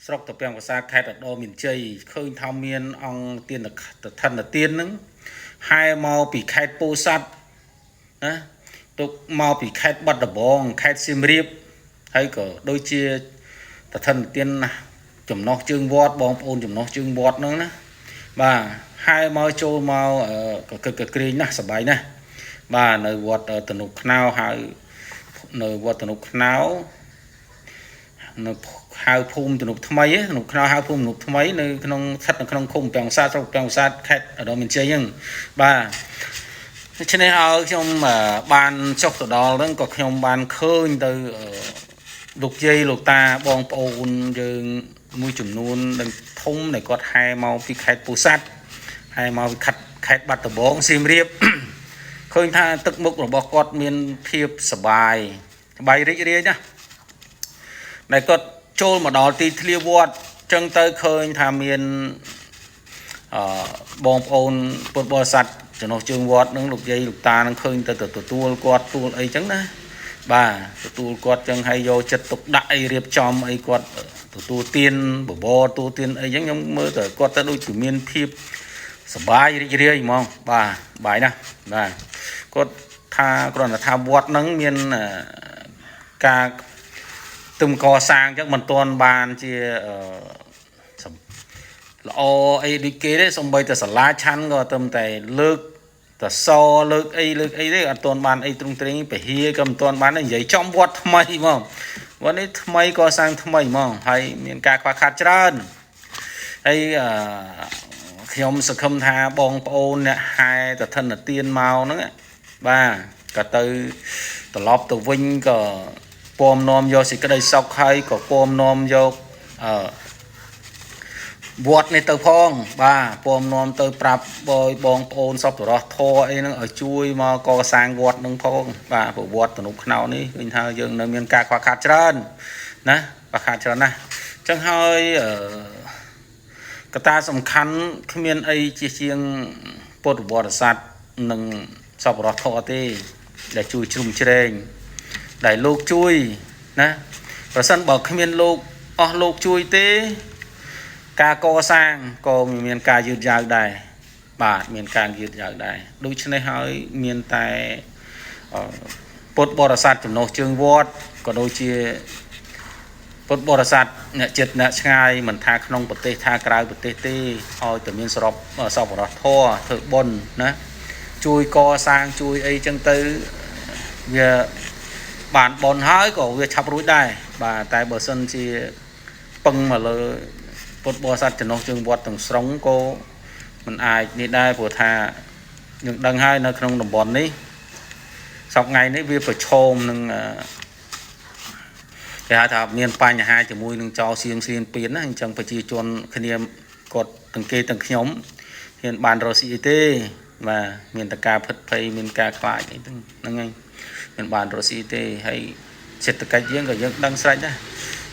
ស្រុកតាពាំងភាសាខេត្តឧត្តរមានជ័យឃើញថាមានអង្គទានឋានទានហ្នឹងហែមកពីខេត្តពោធិ៍សាត់ណាទុកមកពីខេត្តបាត់ដំបងខេត្តសៀមរាបហើយក៏ដូចជាឋានទានចំណោះជើងវត្តបងប្អូនចំណោះជើងវត្តហ្នឹងណាបាទហែមកចូលមកក៏ក្រែងណាស់សប្បាយណាស់បាទនៅវត្តតនុខ្នៅហើយនៅវត្តតនុខ្នៅនៅហៅភូមិទំនប់ថ្មីទំនប់ខ្នៅហៅភូមិទំនប់ថ្មីនៅក្នុងស្ថិតនៅក្នុងឃុំពាំងសាស្ត្រស្រុកពាំងសាស្ត្រខេត្តឧត្តរមានជ័យហ្នឹងបាទដូច្នេះឲ្យខ្ញុំបានចុះទៅដល់ហ្នឹងក៏ខ្ញុំបានឃើញទៅលោកយាយលោកតាបងប្អូនយើងមួយចំនួននឹងធំដែលគាត់ហែមកពីខេត្តពោធិ៍សាត់ហែមកពីខេត្តបាត់ដំបងសៀមរាបឃើញថាទឹកមុខរបស់គាត់មានភាពសប្បាយរីករាយណាដែលគាត់ចូលមកដល់ទីធ្លាវត្តចឹងទៅឃើញថាមានបងប្អូនពុទ្ធបរិស័ទចំណុះជើងវត្តនឹងលោកយាយលោកតានឹងឃើញទៅទទួលគាត់ទួលអីចឹងណាបាទទទួលគាត់ចឹងឲ្យយកចិត្តទុកដាក់អីរៀបចំអីគាត់ទទួលទានបបរទទួលទានអីចឹងខ្ញុំមើលទៅគាត់ទៅដូចជាមានភាពសប្បាយរីករាយហ្មងបាទបាយណាស់បាទគាត់ថាគ្រាន់តែថាវត្តហ្នឹងមានការទឹមកសាងចឹងមិនទាន់បានជាល្អអីដូចគេទេសំបីតែសាលាឆាន់ក៏ត្រឹមតែលើកតសលើកអីទេអត់ទាន់បានអីទ្រង់ទ្រែងពហិក៏មិនទាន់បាននិយាយចំវត្តថ្មីហ្មងវត្តនេះថ្មីកសាងថ្មីហ្មងហើយមានការខ្វះខាតច្រើនហើយខ្ញុំសង្ឃឹមថាបងប្អូនអ្នកហែតឋិនទានមកហ្នឹងបាទក៏ទៅត្រឡប់ទៅវិញក៏ពំនាំយកសេចក្តីសុខហើយក៏ពំនាំយកវត្តនេះទៅផងបាទពំនាំទៅប្រាប់បងប្អូនសពតរោះធរអីហ្នឹងឲ្យជួយមកកសាងវត្តនឹងផងបាទព្រោះវត្តទំនប់ខ្នៅនេះឃើញថាយើងនៅមានការខ្វះខាតច្រើនណាខ្វះខាតច្រើនណាស់អញ្ចឹងហើយកត្តាសំខាន់គ្មានអីជាជាងពុទ្ធបរិស័ទនិងសពតរោះធរទេដែលជួយជ្រោមជ្រែងដែលលោកជួយណាប្រសិនបើគ្មានលោកអស់លោកជួយទេការកសាងក៏មានការយឺតយ៉ាវដែរបាទមានការយឺតយ៉ាវដែរដូច្នេះហើយមានតែពុទ្ធបរិស័ទចំណុះជើងវត្តក៏ដូចជាពុទ្ធបរិស័ទអ្នកចិត្តអ្នកឆ្ងាយមិនថាក្នុងប្រទេសថាក្រៅប្រទេសទេឲ្យតែមានសរុបសពរធធធ្វើបុណ្យណាជួយកសាងជួយអីចឹងទៅវាបានបនហើយក៏វាឆាប់រួចដែរបាទតែបើសិនជាពឹងមកលើពុទ្ធបរិស័ទចំណុះជើងវត្តទាំងស្រុងក៏មិនអាចនេះដែរព្រោះថាយើងដឹងហើយនៅក្នុងតំបន់នេះសប្តាហ៍ថ្ងៃនេះវាប្រឈមនឹងគេហៅថាមានបញ្ហាជាមួយនឹងចោលសៀងសៀនពៀនណាអញ្ចឹងប្រជាជនគ្នាគាត់ទាំងគេទាំងខ្ញុំហ៊ានបានរស់ស៊ីអីទេបាទមានតែការផិតភ័យមានការខ្លាចអីហ្នឹងហើយមិនបានរស់ស៊ីទេហើយសេដ្ឋកិច្ចយើងក៏យើងដឹងស្រេចដែរ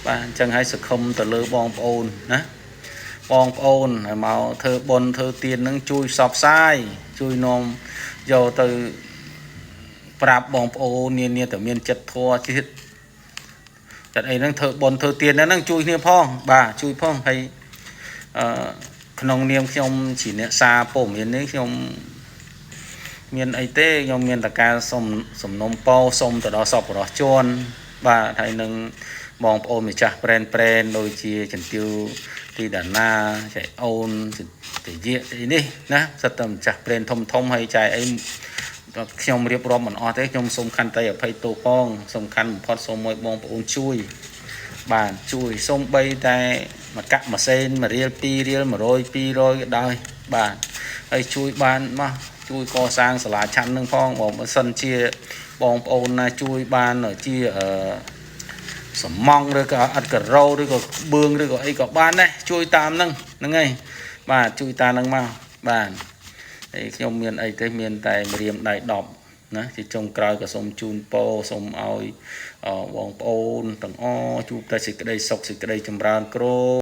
បាទអញ្ចឹងហើយសង្ឃឹមទៅលើបងប្អូនណាបងប្អូនឲ្យមកធ្វើបុណ្យធ្វើទាននឹងជួយផ្សព្វផ្សាយជួយនាំយកទៅប្រាប់បងប្អូននាតែមានចិត្តធម៌ជាតិចិត្តអីហ្នឹងធ្វើបុណ្យធ្វើទានហ្នឹងជួយគ្នាផងបាទជួយផងហើយក្នុងនាមខ្ញុំជាអ្នកសារព័ត៌មាននេះខ្ញុំមានអីទេខ្ញុំមានតែការសំណុំពរសុំទៅដល់សពរស់ជន់បាទហើយនឹងបងប្អូនម្ចាស់ប្រេនដូចជាចន្ទាវទីដាណាចៃអូនតិយៈអីនេះណាសិតតែម្ចាស់ប្រេនធំហើយចៃអីខ្ញុំរៀបរាប់មិនអស់ទេខ្ញុំសូមខន្តីអភ័យទោសផងសំខាន់បំផុតសូមឲ្យបងប្អូនជួយបាទជួយសូមបីតែមកកាក់ម៉ាស៊ីន1រៀល2រៀល100 200ក៏ដោយបាទហើយជួយបានមកជួយកសាងសាលាឆាន់នឹងផងបើមិនសិនជាបងប្អូនណាជួយបានជាសំងឬក៏អត់ការ៉ូឬក៏បឿងឬក៏អីក៏បានដែរជួយតាមហ្នឹងហើយបាទជួយតាមហ្នឹងមកបាទហើយខ្ញុំមានអីទេមានតែម្រាមដៃ10ណាជាចុងក្រោយក៏សូមជូនពរសូមឲ្យបងប្អូនទាំងអស់ជួបតែសេចក្តីសុខសេចក្តីចម្រើនគ្រូ